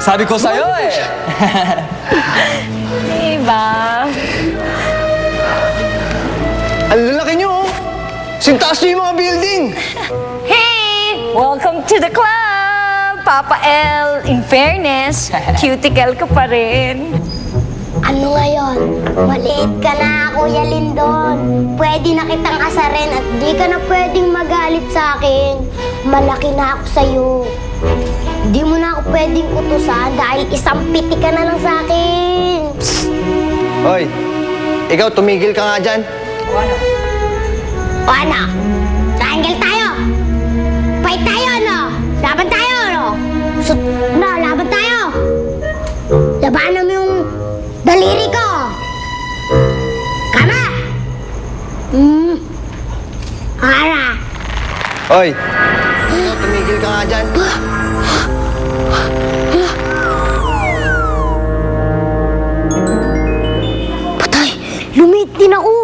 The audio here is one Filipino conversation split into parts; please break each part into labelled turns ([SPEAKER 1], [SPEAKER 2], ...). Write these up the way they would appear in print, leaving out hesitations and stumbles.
[SPEAKER 1] Sabi ko sa'yo eh.
[SPEAKER 2] Diba?
[SPEAKER 3] Ang lalaki nyo, oh. Sintaas nyo yung mga building.
[SPEAKER 2] Hey! Welcome to the club! Papa L, in fairness, cuticle ka pa rin.
[SPEAKER 4] Ano ngayon? Maliit ka na, Kuya Lindon. Pwede na kitang asarin at di ka na pwedeng magalit sa akin. Malaki na ako sa'yo. Di mo na ako pwedeng utusan dahil isang piti ka na lang sa akin. Psst.
[SPEAKER 3] Hoy, ikaw tumigil ka nga dyan.
[SPEAKER 4] O ano? Triangle tayo! Fight tayo, ano? Laban tayo, ano? Laban tayo! Labanan mo yung daliri ko! Kama! Ara!
[SPEAKER 3] Hoy, ikaw tumigil ka nga dyan.
[SPEAKER 4] Patay! Lumit din ako!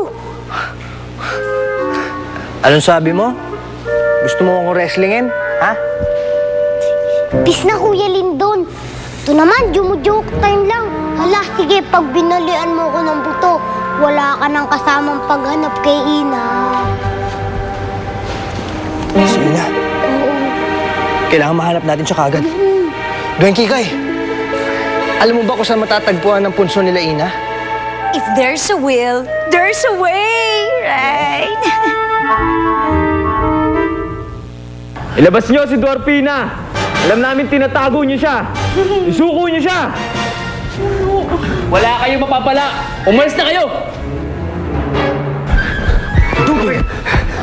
[SPEAKER 3] Anong sabi mo? Gusto mo akong wrestlingin? Ha?
[SPEAKER 4] Peace na, Kuya Lindon. Ito naman, joke time lang. Hala, sige, pag binalian mo ko ng buto, wala ka nang kasamang paghanap kay Ina.
[SPEAKER 3] Si Ina. Kailangan mahanap natin siya kagad. Gwen Kikay, alam mo ba kung saan matatagpuan ng punso nila Ina?
[SPEAKER 2] If there's a will, there's a way, right?
[SPEAKER 5] Ilabas niyo si Dwarfina! Alam namin tinatago niyo siya! Isuko niyo siya! Wala kayong mapapala! Umalis na kayo!
[SPEAKER 6] Dudoy!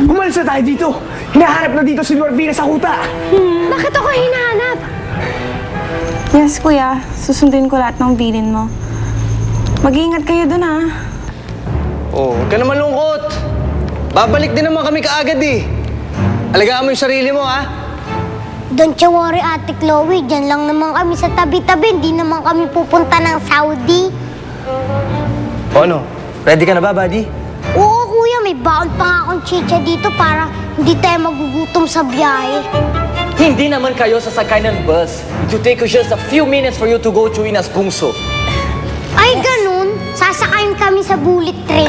[SPEAKER 6] Umalis na tayo dito! Hinahanap na dito si Dwarfina sa kuta!
[SPEAKER 4] Bakit ako hinahanap?
[SPEAKER 7] Yes, kuya. Susundin ko lahat ng bilin mo. Mag-iingat kayo dun, ha?
[SPEAKER 3] Oh, huwag ka na malungkot. Babalik din naman kami kaagad eh. Alagaan mo yung sarili mo, ha?
[SPEAKER 4] Don't you worry, Ate Chloe. Diyan lang naman kami sa tabi-tabi. Hindi naman kami pupunta ng Saudi.
[SPEAKER 3] O ano? Ready ka na ba, buddy?
[SPEAKER 4] Oo, Kuya. May baon pa nga akong chicha dito para hindi tayo magugutom sa biyahe.
[SPEAKER 1] Hindi naman kayo sasakay ng bus. It will take you just a few minutes for you to go to Ina's Bungso.
[SPEAKER 4] Ay, ganun? Sasakayin kami sa bullet train.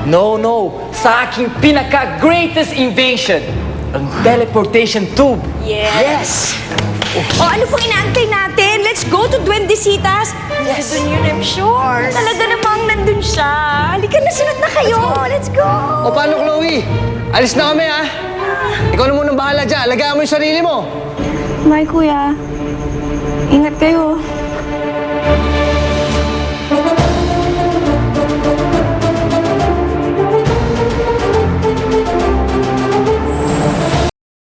[SPEAKER 1] No, no. Sa aking pinaka-greatest invention, ang teleportation tube. Yes!
[SPEAKER 2] O ano pong inaantay natin? Let's go to Duendecitas. Yes. Nandun yun, I'm sure. Talaga namang nandun siya. Halika na, sunod na kayo. Let's go.
[SPEAKER 3] O paano, Chloe? Alis na kami, ha? Ikaw na munang bahala dyan. Alagaan mo yung sarili mo.
[SPEAKER 7] Bye, kuya. Ingat kayo.